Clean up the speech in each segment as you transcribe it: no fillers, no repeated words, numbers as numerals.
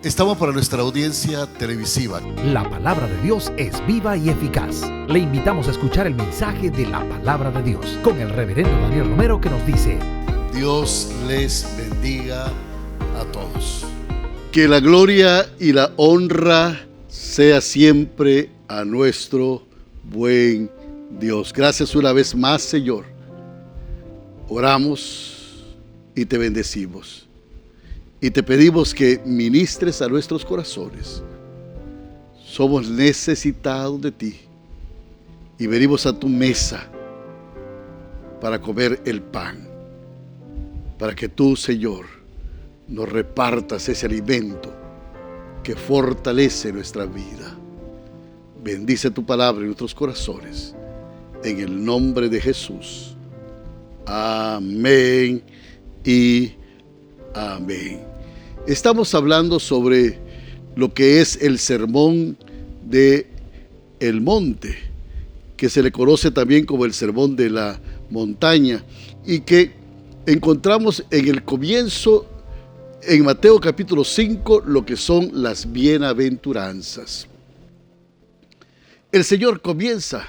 Estamos para nuestra audiencia televisiva. La palabra de Dios es viva y eficaz. Le invitamos a escuchar el mensaje de la palabra de Dios con el reverendo Daniel Romero, que nos dice: Dios les bendiga a todos. Que la gloria y la honra sea siempre a nuestro buen Dios. Gracias una vez más, Señor. Oramos y te bendecimos. Y te pedimos que ministres a nuestros corazones. Somos necesitados de ti. Y venimos a tu mesa para comer el pan. Para que tú, Señor, nos repartas ese alimento que fortalece nuestra vida. Bendice tu palabra en nuestros corazones. En el nombre de Jesús. Amén y amén. Estamos hablando sobre lo que es el sermón de el monte, que se le conoce también como el sermón de la montaña, y que encontramos en el comienzo, en Mateo capítulo 5, lo que son las bienaventuranzas. El Señor comienza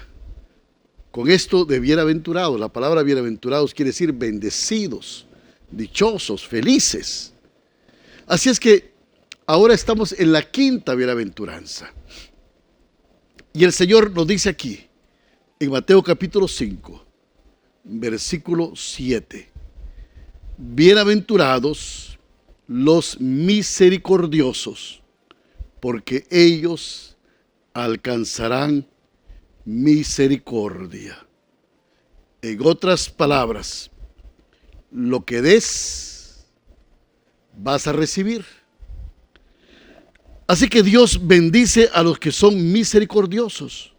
con esto de bienaventurados. La palabra bienaventurados quiere decir bendecidos, dichosos, felices. Así es que ahora estamos en la quinta bienaventuranza. Y el Señor nos dice aquí, en Mateo capítulo 5, versículo 7, bienaventurados los misericordiosos, porque ellos alcanzarán misericordia. En otras palabras, lo que des, vas a recibir. Así que Dios bendice a los que son misericordiosos,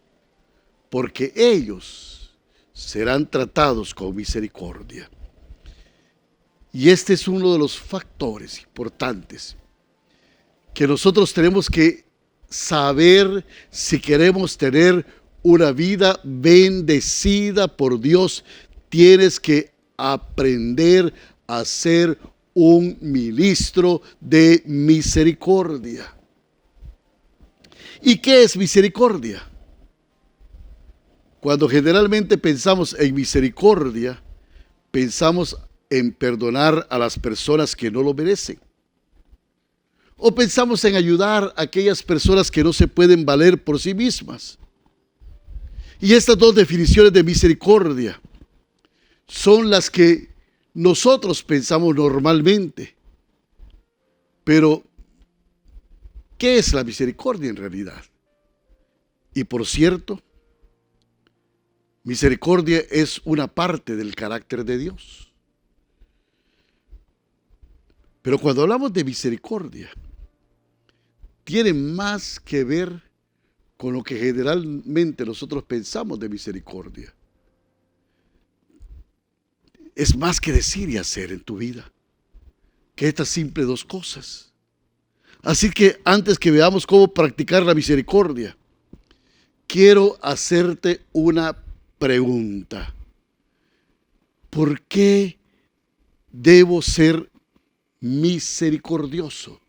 porque ellos serán tratados con misericordia. Y este es uno de los factores importantes que nosotros tenemos que saber si queremos tener una vida bendecida por Dios. Tienes que aprender a ser un ministro de misericordia. ¿Y qué es misericordia? Cuando generalmente pensamos en misericordia, pensamos en perdonar a las personas que no lo merecen. O pensamos en ayudar a aquellas personas que no se pueden valer por sí mismas. Y estas dos definiciones de misericordia son las que nosotros pensamos normalmente. Pero, ¿qué es la misericordia en realidad? Y por cierto, misericordia es una parte del carácter de Dios. Pero cuando hablamos de misericordia, tiene más que ver con lo que generalmente nosotros pensamos de misericordia. Es más que decir y hacer en tu vida que estas simples dos cosas. Así que antes que veamos cómo practicar la misericordia, quiero hacerte una pregunta. ¿Por qué debo ser misericordioso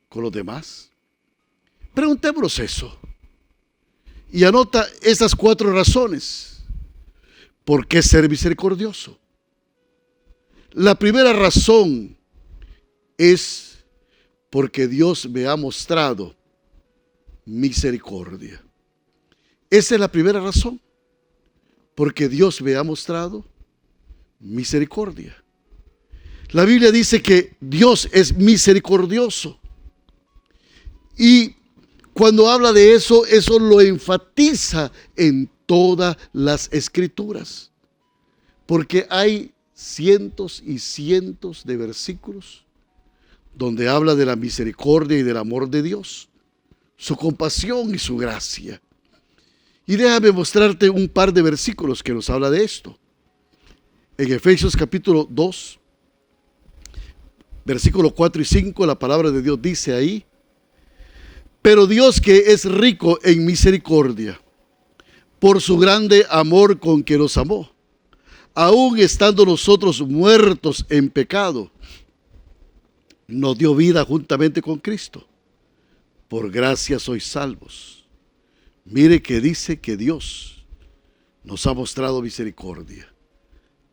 con los demás? Preguntémonos eso. Y anota esas 4 razones. ¿Por qué ser misericordioso? La primera razón es porque Dios me ha mostrado misericordia. Esa es la primera razón. Porque Dios me ha mostrado misericordia. La Biblia dice que Dios es misericordioso. Y cuando habla de eso, eso lo enfatiza en todas las escrituras. Porque hay cientos y cientos de versículos donde habla de la misericordia y del amor de Dios, su compasión y su gracia. Y déjame mostrarte un par de versículos que nos habla de esto. En Efesios capítulo 2, versículos 4 y 5, la palabra de Dios dice ahí: pero Dios, que es rico en misericordia, por su grande amor con que nos amó, aun estando nosotros muertos en pecado, nos dio vida juntamente con Cristo. Por gracia sois salvos. Mire que dice que Dios nos ha mostrado misericordia,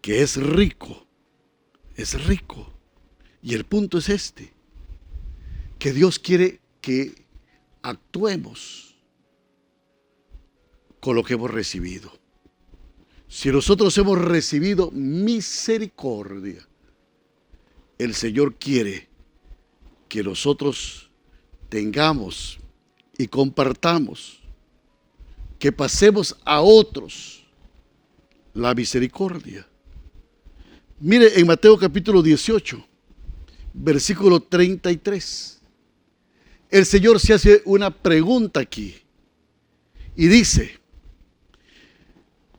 que es rico, es rico. Y el punto es este, que Dios quiere que actuemos con lo que hemos recibido. Si nosotros hemos recibido misericordia, el Señor quiere que nosotros tengamos y compartamos, que pasemos a otros la misericordia. Mire en Mateo capítulo 18, versículo 33. El Señor se hace una pregunta aquí y dice: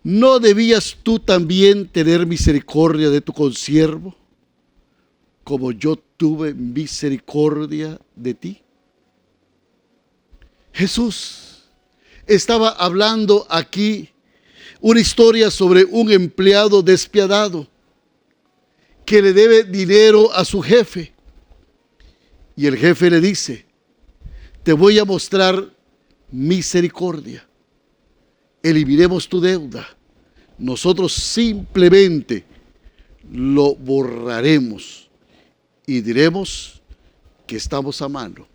¿no debías tú también tener misericordia de tu consiervo, como yo tuve misericordia de ti? Jesús estaba hablando aquí una historia sobre un empleado despiadado que le debe dinero a su jefe. Y el jefe le dice: te voy a mostrar misericordia. Eliminemos tu deuda. Nosotros simplemente lo borraremos y diremos que estamos a mano,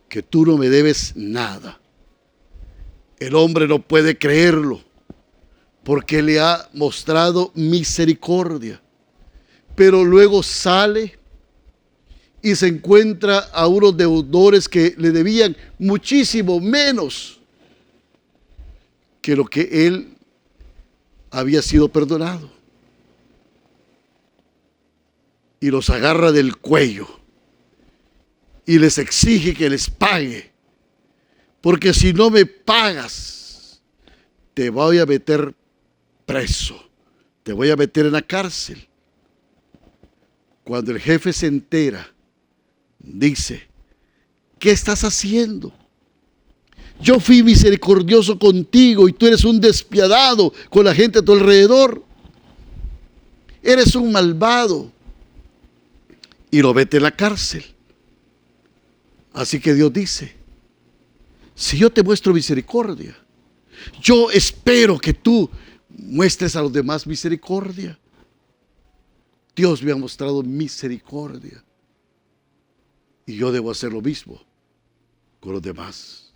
que tú no me debes nada. El hombre no puede creerlo porque le ha mostrado misericordia, pero luego sale y se encuentra a unos deudores que le debían muchísimo menos que lo que él había sido perdonado. Y los agarra del cuello y les exige que les pague, porque si no me pagas, te voy a meter preso, te voy a meter en la cárcel. Cuando el jefe se entera, dice: ¿qué estás haciendo? Yo fui misericordioso contigo y tú eres un despiadado con la gente a tu alrededor. Eres un malvado. Y lo mete en la cárcel. Así que Dios dice: si yo te muestro misericordia, yo espero que tú muestres a los demás misericordia. Dios me ha mostrado misericordia y yo debo hacer lo mismo con los demás.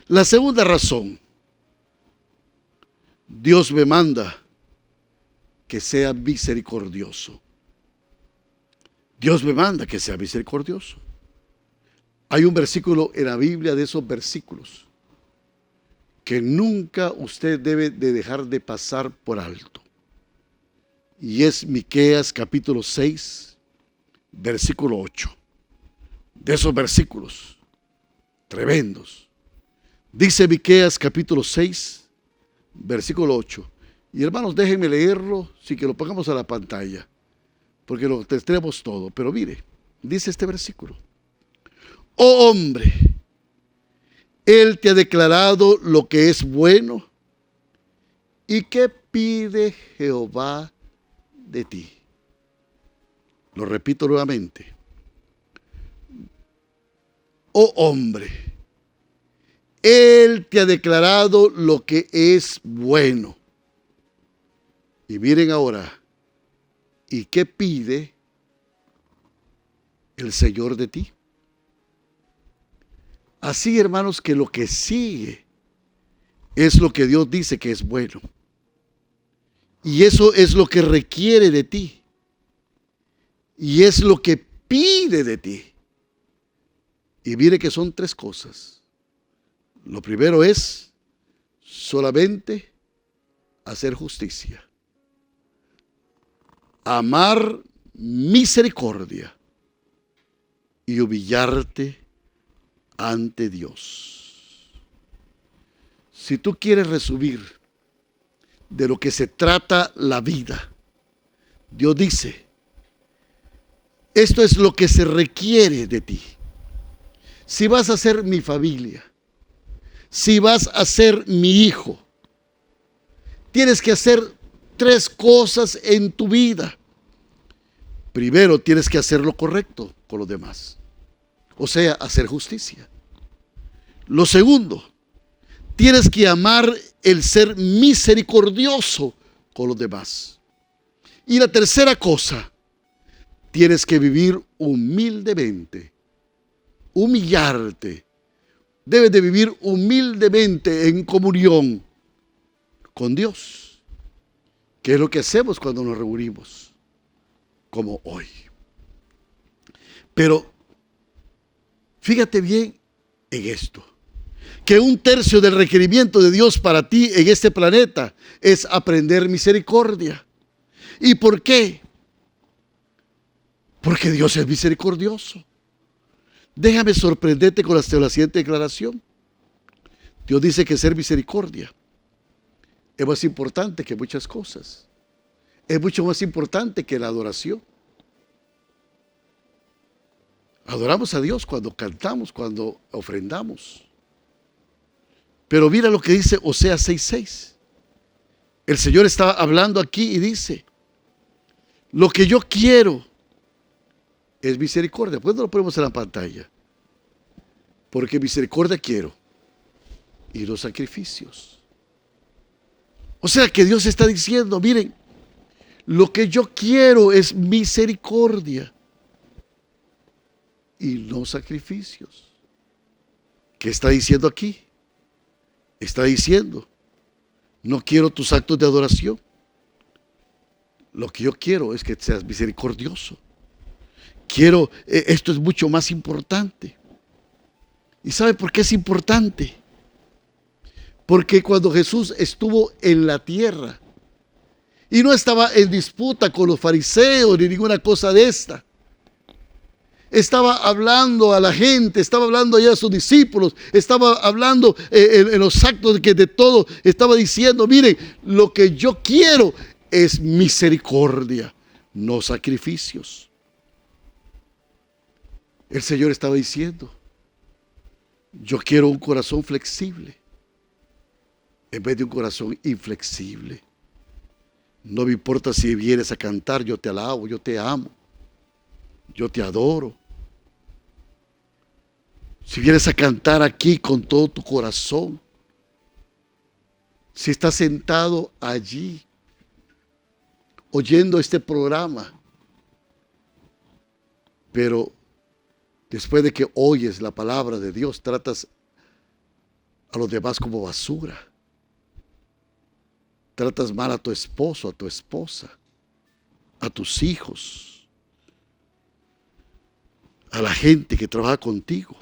La segunda razón: Dios me manda que sea misericordioso. Dios me manda que sea misericordioso. Hay un versículo en la Biblia, de esos versículos, que nunca usted debe de dejar de pasar por alto. Y es Miqueas capítulo 6, versículo 8. De esos versículos tremendos. Dice Miqueas capítulo 6, versículo 8. Y hermanos, déjenme leerlo, sin que lo pongamos a la pantalla, porque lo tendremos todo. Pero mire, dice este versículo: oh hombre, Él te ha declarado lo que es bueno. ¿Y qué pide Jehová de ti? Lo repito nuevamente. Oh hombre, Él te ha declarado lo que es bueno. Y miren ahora, ¿y qué pide el Señor de ti? Así, hermanos, que lo que sigue es lo que Dios dice que es bueno. Y eso es lo que requiere de ti. Y es lo que pide de ti. Y mire que son tres cosas. Lo primero es solamente hacer justicia, amar misericordia y humillarte ante Dios. Si tú quieres resumir de lo que se trata la vida, Dios dice: esto es lo que se requiere de ti. Si vas a ser mi familia, si vas a ser mi hijo, tienes que hacer tres cosas en tu vida. Primero, tienes que hacer lo correcto, con los demás. O sea, hacer justicia. Lo segundo, tienes que amar el ser misericordioso con los demás. Y la tercera cosa, tienes que vivir humildemente, humillarte. Debes de vivir humildemente en comunión con Dios, que es lo que hacemos cuando nos reunimos, como hoy. Pero fíjate bien en esto, que 1/3 del requerimiento de Dios para ti en este planeta es aprender misericordia. ¿Y por qué? Porque Dios es misericordioso. Déjame sorprenderte con la siguiente declaración. Dios dice que ser misericordia es más importante que muchas cosas. Es mucho más importante que la adoración. Adoramos a Dios cuando cantamos, cuando ofrendamos. Pero mira lo que dice Oseas 6:6. El Señor está hablando aquí y dice: lo que yo quiero es misericordia. Pues no lo ponemos en la pantalla. Porque misericordia quiero y no sacrificios. O sea que Dios está diciendo, miren, lo que yo quiero es misericordia y no sacrificios. ¿Qué está diciendo aquí? Está diciendo, no quiero tus actos de adoración. Lo que yo quiero es que seas misericordioso. Esto es mucho más importante. ¿Y sabe por qué es importante? Porque cuando Jesús estuvo en la tierra y no estaba en disputa con los fariseos ni ninguna cosa de esta, estaba hablando a la gente, estaba hablando ya a sus discípulos, estaba hablando en los actos de todo, estaba diciendo, miren, lo que yo quiero es misericordia, no sacrificios. El Señor estaba diciendo, yo quiero un corazón flexible en vez de un corazón inflexible. No me importa si vienes a cantar, yo te alabo, yo te amo, yo te adoro. Si vienes a cantar aquí con todo tu corazón, si estás sentado allí oyendo este programa, pero después de que oyes la palabra de Dios, tratas a los demás como basura. Tratas mal a tu esposo, a tu esposa, a tus hijos, a la gente que trabaja contigo,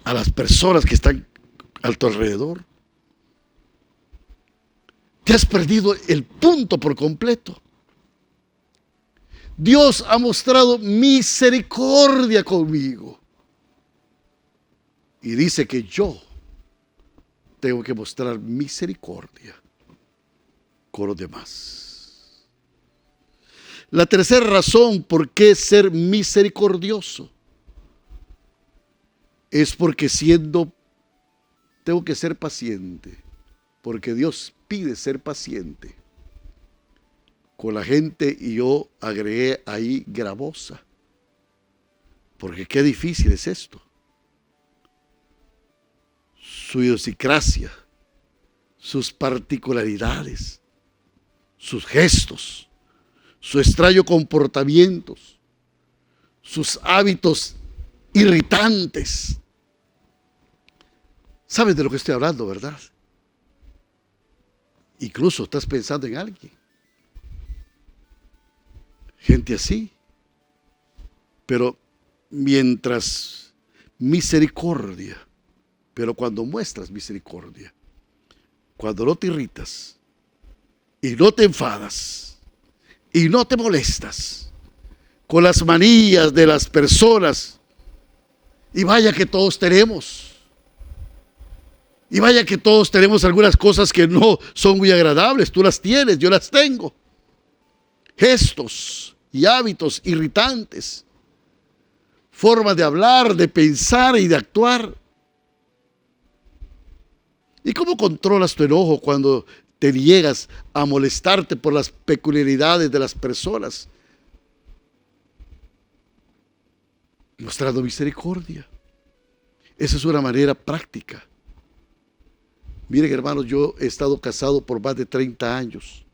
a las personas que están a tu alrededor. Te has perdido el punto por completo. Dios ha mostrado misericordia conmigo. Y dice que yo tengo que mostrar misericordia con los demás. La tercera razón por qué ser misericordioso es porque tengo que ser paciente, porque Dios pide ser paciente con la gente, y yo agregué ahí gravosa, porque qué difícil es esto. Su idiosincrasia, sus particularidades, sus gestos, su extraño comportamiento, sus hábitos irritantes. ¿Sabes de lo que estoy hablando, verdad? Incluso estás pensando en alguien. Gente así. Pero mientras misericordia, pero cuando muestras misericordia, cuando no te irritas y no te enfadas y no te molestas con las manías de las personas, y vaya que todos tenemos, y vaya que todos tenemos algunas cosas que no son muy agradables, tú las tienes, yo las tengo, gestos y hábitos irritantes, formas de hablar, de pensar y de actuar. ¿Y cómo controlas tu enojo cuando te niegas a molestarte por las peculiaridades de las personas? mostrando misericordia. Esa es una manera práctica. Miren, hermanos, yo he estado casado por más de 30 años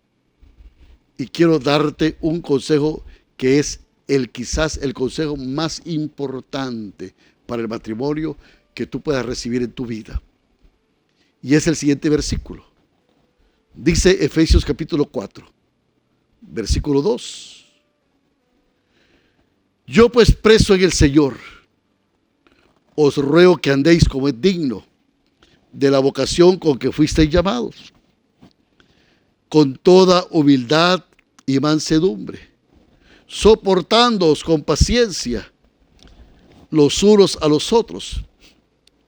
y quiero darte un consejo que es quizás el consejo más importante para el matrimonio que tú puedas recibir en tu vida. Y es el siguiente versículo. Dice Efesios capítulo 4, versículo 2. Yo pues preso en el Señor, os ruego que andéis como es digno de la vocación con que fuisteis llamados, con toda humildad y mansedumbre, soportándoos con paciencia los unos a los otros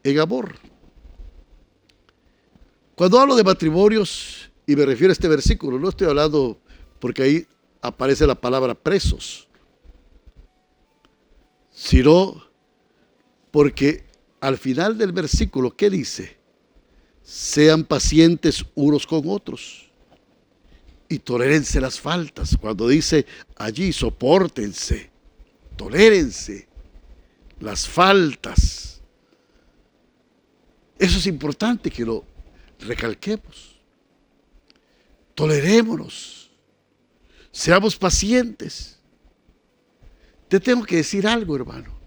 en amor. Cuando hablo de matrimonios y me refiero a este versículo, no estoy hablando porque ahí aparece la palabra presos, sino porque al final del versículo, ¿qué dice? Sean pacientes unos con otros y tolérense las faltas. Cuando dice allí, sopórtense, tolérense las faltas. Eso es importante que lo recalquemos. Tolerémonos, seamos pacientes. Te tengo que decir algo, hermano.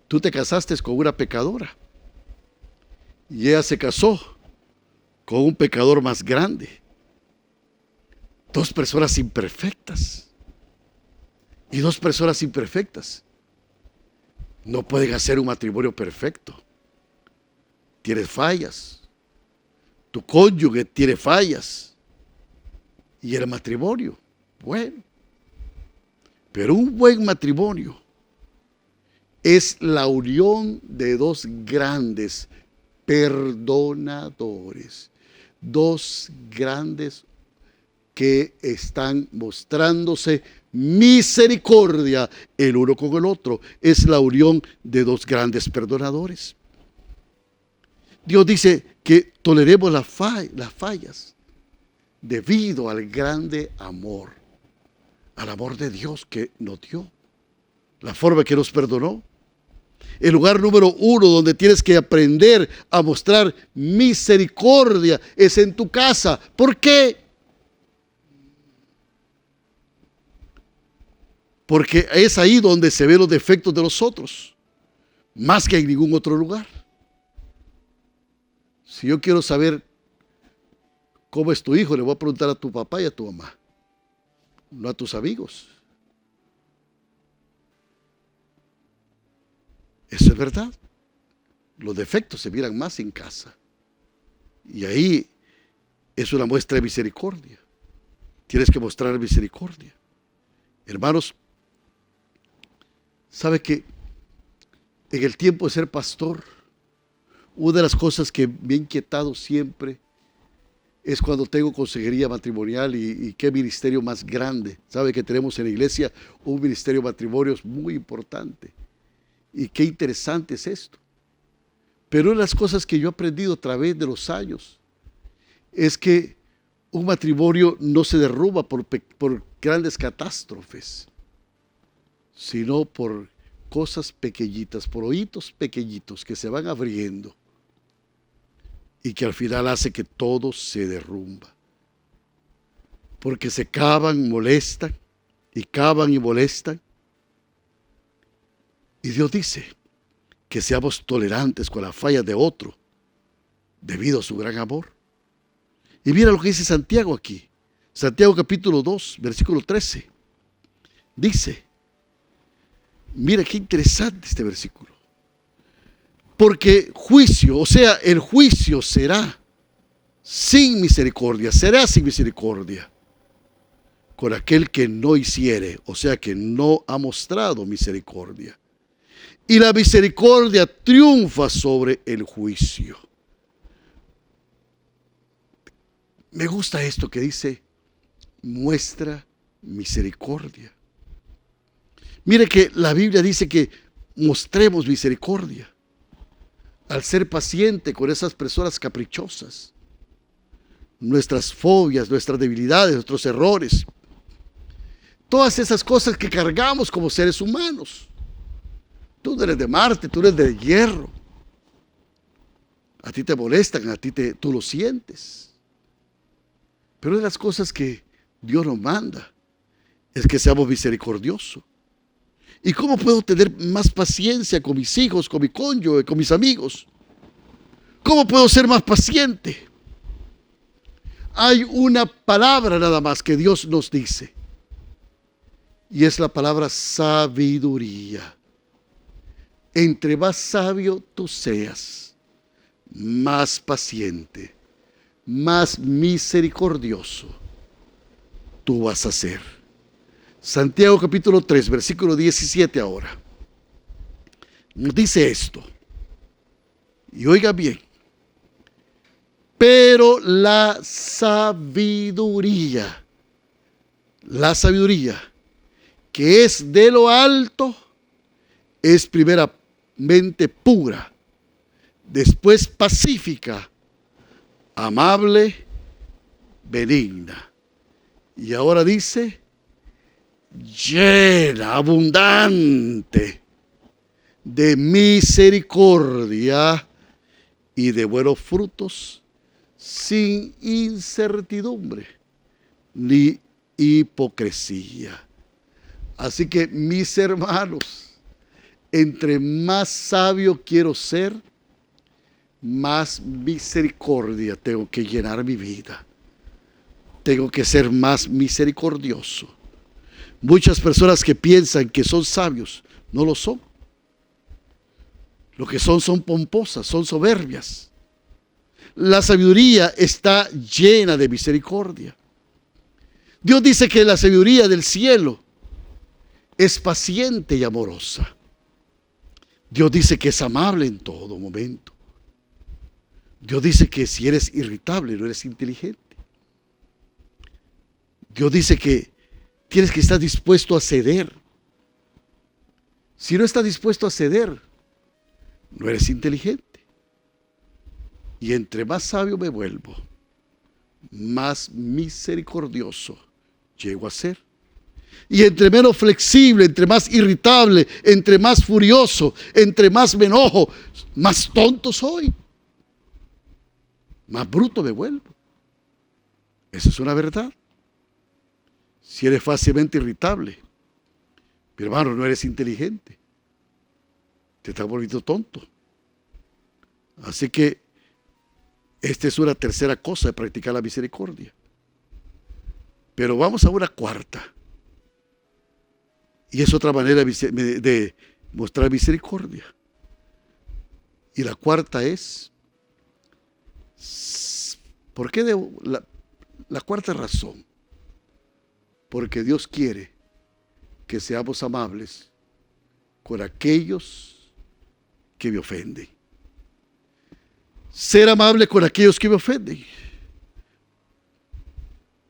Tú te casaste con una pecadora y ella se casó con un pecador más grande. Dos personas imperfectas. Y dos personas imperfectas no pueden hacer un matrimonio perfecto. Tienes fallas. Tu cónyuge tiene fallas. Y el matrimonio, bueno. Pero un buen matrimonio es la unión de dos grandes perdonadores. Dos grandes que están mostrándose misericordia el uno con el otro. Es la unión de dos grandes perdonadores. Dios dice que toleremos las fallas debido al grande amor, al amor de Dios que nos dio, la forma que nos perdonó. El lugar número 1 donde tienes que aprender a mostrar misericordia es en tu casa. ¿Por qué? Porque es ahí donde se ven los defectos de los otros, más que en ningún otro lugar. Si yo quiero saber cómo es tu hijo, le voy a preguntar a tu papá y a tu mamá, no a tus amigos. Eso es verdad. Los defectos se miran más en casa. Y ahí es una muestra de misericordia. Tienes que mostrar misericordia. Hermanos, ¿sabe que en el tiempo de ser pastor, una de las cosas que me ha inquietado siempre es cuando tengo consejería matrimonial y qué ministerio más grande? ¿Sabe que tenemos en la iglesia un ministerio de matrimonios muy importante? Y qué interesante es esto. Pero una de las cosas que yo he aprendido a través de los años es que un matrimonio no se derrumba por grandes catástrofes, sino por cosas pequeñitas, por hoyitos pequeñitos que se van abriendo y que al final hace que todo se derrumba. Porque se cavan, molestan y cavan y molestan. Y Dios dice que seamos tolerantes con las fallas de otro debido a su gran amor. Y mira lo que dice Santiago aquí. Santiago capítulo 2, versículo 13. Dice, mira qué interesante este versículo. Porque juicio, o sea, el juicio será sin misericordia con aquel que no hiciere, o sea, que no ha mostrado misericordia. Y la misericordia triunfa sobre el juicio. Me gusta esto que dice, muestra misericordia. Mire que la Biblia dice que mostremos misericordia al ser paciente con esas personas caprichosas, nuestras fobias, nuestras debilidades, nuestros errores, todas esas cosas que cargamos como seres humanos. Tú no eres de Marte, tú eres de hierro. A ti te molestan, tú lo sientes. Pero una de las cosas que Dios nos manda es que seamos misericordiosos. ¿Y cómo puedo tener más paciencia con mis hijos, con mi cónyuge, con mis amigos? ¿Cómo puedo ser más paciente? Hay una palabra nada más que Dios nos dice. Y es la palabra sabiduría. Entre más sabio tú seas, más paciente, más misericordioso tú vas a ser. Santiago capítulo 3, versículo 17 ahora. Nos dice esto. Y oiga bien. Pero la sabiduría que es de lo alto, es primeramente pura, después pacífica, amable, benigna. Y ahora dice, llena, abundante de misericordia y de buenos frutos, sin incertidumbre ni hipocresía. Así que, mis hermanos, entre más sabio quiero ser, más misericordia tengo que llenar mi vida. Tengo que ser más misericordioso. Muchas personas que piensan que son sabios, no lo son. Lo que son pomposas, son soberbias. La sabiduría está llena de misericordia. Dios dice que la sabiduría del cielo es paciente y amorosa. Dios dice que es amable en todo momento. Dios dice que si eres irritable, no eres inteligente. Dios dice que tienes que estar dispuesto a ceder. Si no estás dispuesto a ceder, no eres inteligente. Y entre más sabio me vuelvo, más misericordioso llego a ser. Y entre menos flexible, entre más irritable, entre más furioso, entre más me enojo, más tonto soy. Más bruto me vuelvo. Esa es una verdad. Si eres fácilmente irritable, mi hermano, no eres inteligente. Te estás volviendo tonto. Así que esta es una tercera cosa de practicar la misericordia. Pero vamos a una cuarta. Y es otra manera de mostrar misericordia. Y la cuarta es, ¿por qué la cuarta razón? Porque Dios quiere que seamos amables con aquellos que me ofenden. Ser amable con aquellos que me ofenden.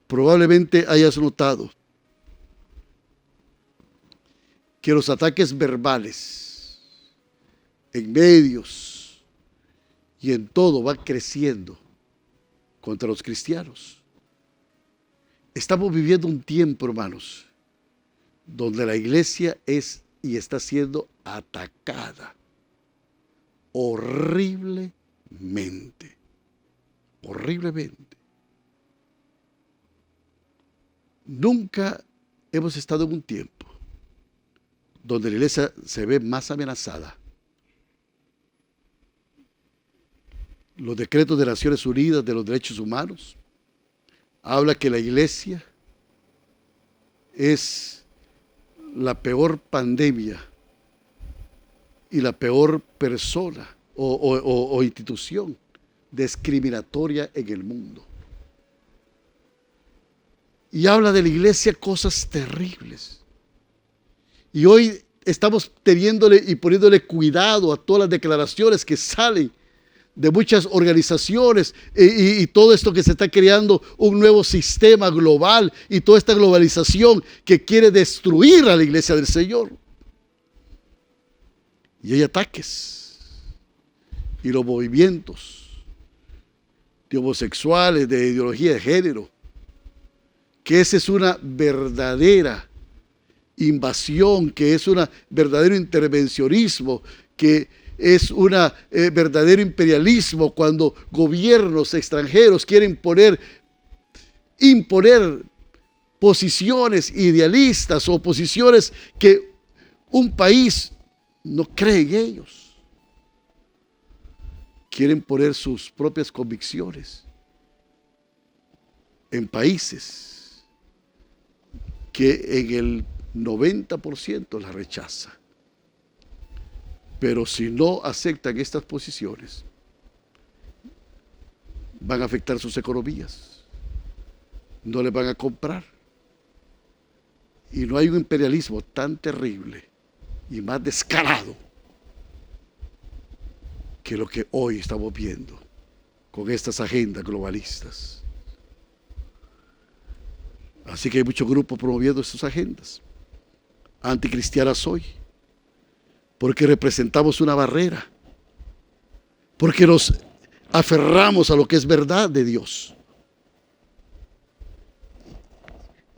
Probablemente hayas notado que los ataques verbales en medios y en todo van creciendo contra los cristianos. Estamos viviendo un tiempo, hermanos, donde la iglesia es y está siendo atacada horriblemente. Nunca hemos estado en un tiempo donde la iglesia se ve más amenazada. Los decretos de Naciones Unidas de los Derechos Humanos habla que la iglesia es la peor pandemia y la peor persona o institución discriminatoria en el mundo. Y habla de la iglesia cosas terribles. Y hoy estamos teniéndole y poniéndole cuidado a todas las declaraciones que salen de muchas organizaciones y todo esto que se está creando, un nuevo sistema global y toda esta globalización que quiere destruir a la iglesia del Señor. Y hay ataques y los movimientos de homosexuales, de ideología de género, que esa es una verdadera invasión, que es un verdadero intervencionismo, que es un verdadero imperialismo, cuando gobiernos extranjeros quieren imponer posiciones idealistas o posiciones que un país no cree en ellos. Quieren poner sus propias convicciones en países que en el 90% la rechaza. Pero si no aceptan estas posiciones, van a afectar sus economías, no les van a comprar. Y no hay un imperialismo tan terrible y más descarado que lo que hoy estamos viendo con estas agendas globalistas. Así que hay muchos grupos promoviendo estas agendas anticristianas hoy, porque representamos una barrera, porque nos aferramos a lo que es verdad de Dios,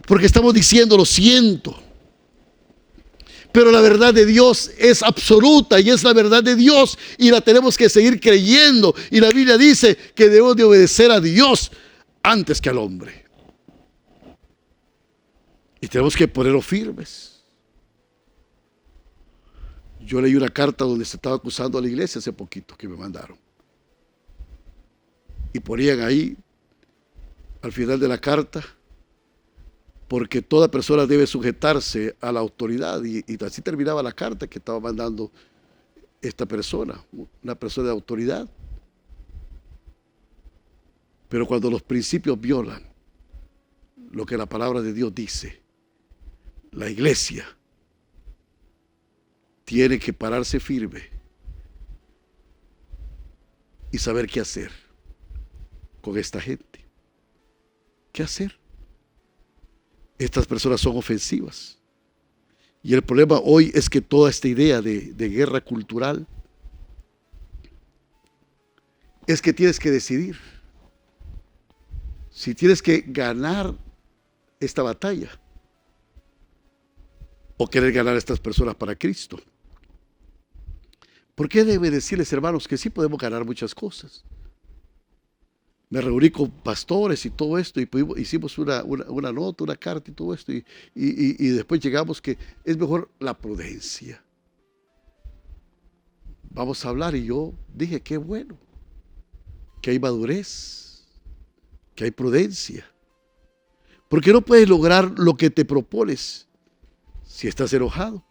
porque estamos diciendo lo siento, pero la verdad de Dios es absoluta y es la verdad de Dios y la tenemos que seguir creyendo, y la Biblia dice que debemos de obedecer a Dios antes que al hombre, y tenemos que ponerlo firmes. Yo leí una carta donde se estaba acusando a la iglesia hace poquito, que me mandaron, y ponían ahí al final de la carta: porque toda persona debe sujetarse a la autoridad, y así terminaba la carta que estaba mandando esta persona, una persona de autoridad. Pero cuando los principios violan lo que la palabra de Dios dice, la iglesia tiene que pararse firme y saber qué hacer con esta gente. ¿Qué hacer? Estas personas son ofensivas. Y el problema hoy es que toda esta idea de guerra cultural es que tienes que decidir si tienes que ganar esta batalla o querer ganar a estas personas para Cristo. ¿Por qué debe decirles, hermanos, que sí podemos ganar muchas cosas? Me reuní con pastores y todo esto, y hicimos una nota, una carta y todo esto, y después llegamos que es mejor la prudencia. Vamos a hablar, y yo dije, qué bueno, que hay madurez, que hay prudencia, porque no puedes lograr lo que te propones si estás enojado.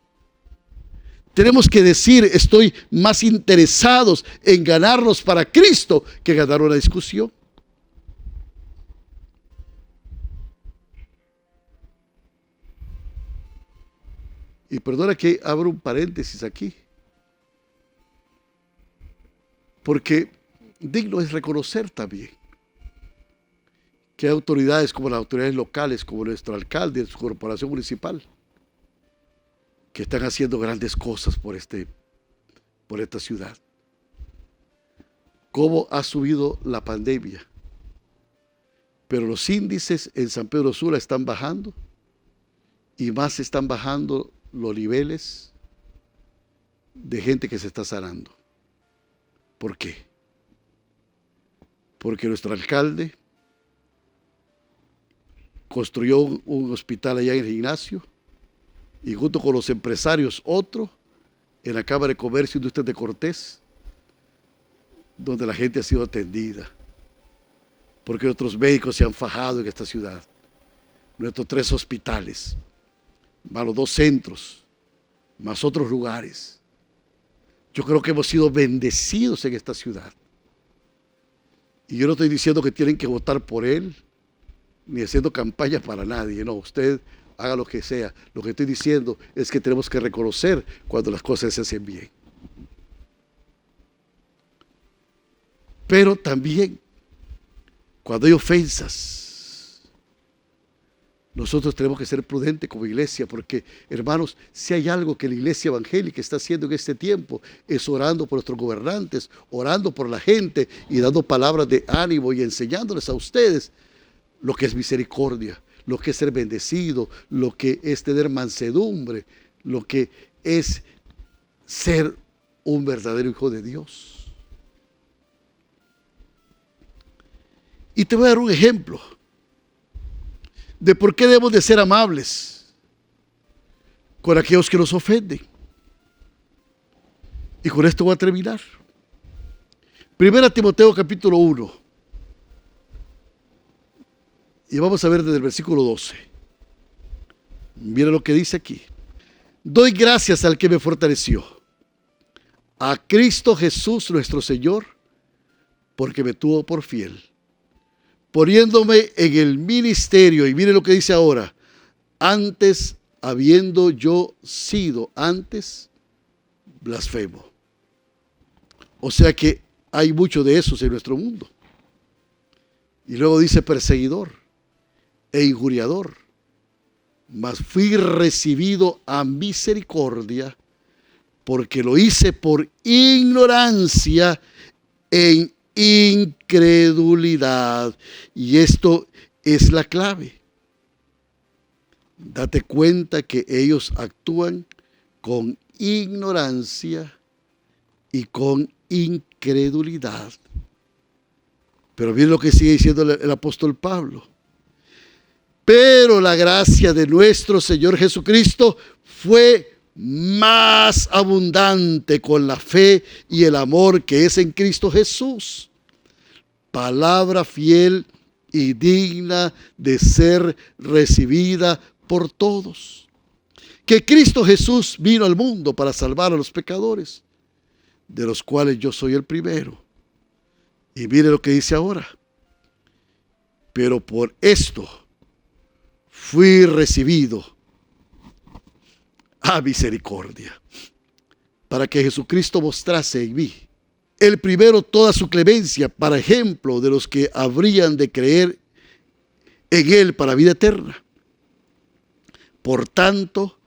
Tenemos que decir, estoy más interesados en ganarnos para Cristo que ganar una discusión. Y perdona que abro un paréntesis aquí, porque digno es reconocer también que hay autoridades como las autoridades locales, como nuestro alcalde, su corporación municipal, que están haciendo grandes cosas por esta ciudad. Cómo ha subido la pandemia, pero los índices en San Pedro Sula están bajando, y más están bajando los niveles de gente que se está sanando. ¿Por qué? Porque nuestro alcalde construyó un hospital allá en el Ignacio, y junto con los empresarios otro en la Cámara de Comercio e Industrias de Cortés, donde la gente ha sido atendida, porque nuestros médicos se han fajado en esta ciudad. Nuestros 3 hospitales, más los 2 centros, más otros lugares. Yo creo que hemos sido bendecidos en esta ciudad. Y yo no estoy diciendo que tienen que votar por él, ni haciendo campaña para nadie. No, usted haga lo que sea. Lo que estoy diciendo es que tenemos que reconocer cuando las cosas se hacen bien. Pero también, cuando hay ofensas, nosotros tenemos que ser prudentes como iglesia, porque, hermanos, si hay algo que la iglesia evangélica está haciendo en este tiempo, es orando por nuestros gobernantes, orando por la gente y dando palabras de ánimo y enseñándoles a ustedes lo que es misericordia, lo que es ser bendecido, lo que es tener mansedumbre, lo que es ser un verdadero hijo de Dios. Y te voy a dar un ejemplo de por qué debemos de ser amables con aquellos que nos ofenden. Y con esto voy a terminar. 1 Timoteo capítulo 1. Y vamos a ver desde el versículo 12. Mira lo que dice aquí. Doy gracias al que me fortaleció, a Cristo Jesús nuestro Señor, porque me tuvo por fiel, poniéndome en el ministerio. Y mire lo que dice ahora. Antes, habiendo yo sido antes blasfemo. O sea que hay mucho de esos en nuestro mundo. Y luego dice perseguidor e injuriador, mas fui recibido a misericordia, porque lo hice por ignorancia en incredulidad. Y esto es la clave. Date cuenta que ellos actúan con ignorancia y con incredulidad. Pero miren lo que sigue diciendo el apóstol Pablo. Pero la gracia de nuestro Señor Jesucristo fue más abundante con la fe y el amor que es en Cristo Jesús. Palabra fiel y digna de ser recibida por todos. Que Cristo Jesús vino al mundo para salvar a los pecadores, de los cuales yo soy el primero. Y mire lo que dice ahora. Pero por esto fui recibido a misericordia, para que Jesucristo mostrase en mí, el primero, toda su clemencia, para ejemplo de los que habrían de creer en él para vida eterna. Por tanto,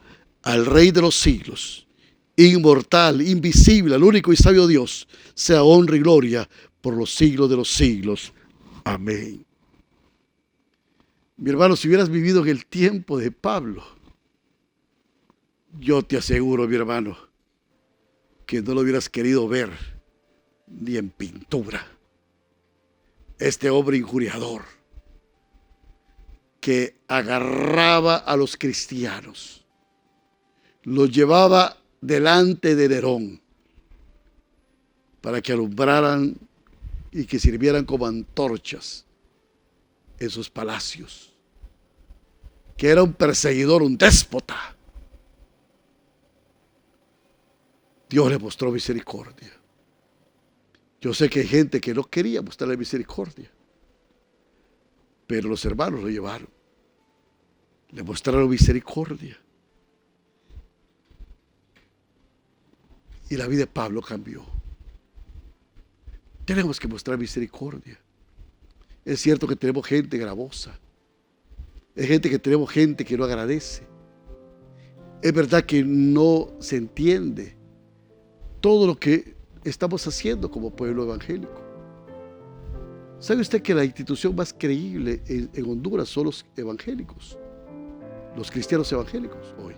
al Rey de los siglos, inmortal, invisible, al único y sabio Dios, sea honra y gloria por los siglos de los siglos. Amén. Mi hermano, si hubieras vivido en el tiempo de Pablo, yo te aseguro, mi hermano, que no lo hubieras querido ver ni en pintura. Este hombre injuriador que agarraba a los cristianos, los llevaba delante de Nerón para que alumbraran y que sirvieran como antorchas en sus palacios, que era un perseguidor, un déspota. Dios le mostró misericordia. Yo sé que hay gente que no quería mostrarle misericordia, pero los hermanos lo llevaron, le mostraron misericordia. Y la vida de Pablo cambió. Tenemos que mostrar misericordia. Es cierto que tenemos gente gravosa. Es tenemos gente que no agradece. Es verdad que no se entiende todo lo que estamos haciendo como pueblo evangélico. ¿Sabe usted que la institución más creíble en Honduras son los evangélicos? Los cristianos evangélicos hoy.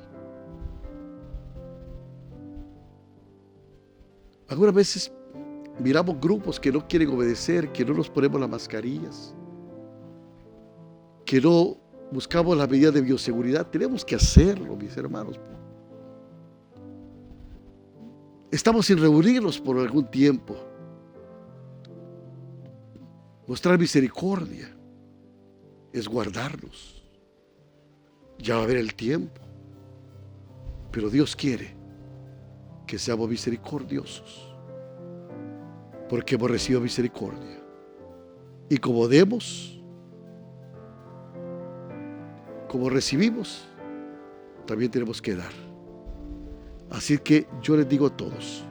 Algunas veces miramos grupos que no quieren obedecer, que no nos ponemos las mascarillas, que no buscamos las medidas de bioseguridad. Tenemos que hacerlo, mis hermanos. Estamos sin reunirnos por algún tiempo. Mostrar misericordia es guardarnos. Ya va a haber el tiempo, pero Dios quiere que seamos misericordiosos, porque hemos recibido misericordia. Y como demos, como recibimos, también tenemos que dar. Así que yo les digo a todos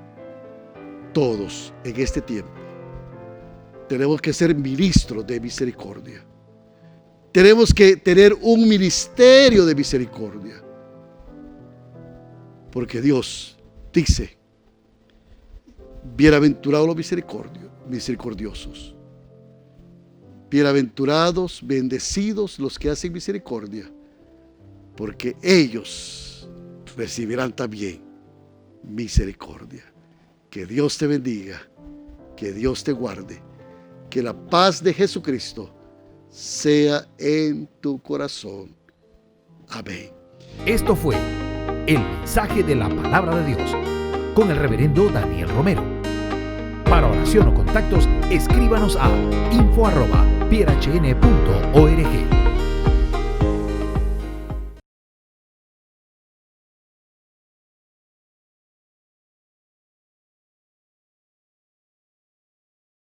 en este tiempo, tenemos que ser ministros de misericordia. Tenemos que tener un ministerio de misericordia, porque Dios dice: bienaventurados los misericordiosos, Bienaventurados, bendecidos los que hacen misericordia, porque ellos recibirán también misericordia. Que Dios te bendiga, que Dios te guarde, que la paz de Jesucristo sea en tu corazón. Amén. Esto fue el mensaje de la palabra de Dios con el reverendo Daniel Romero. Para oración o contactos, escríbanos a info@pierhn.org.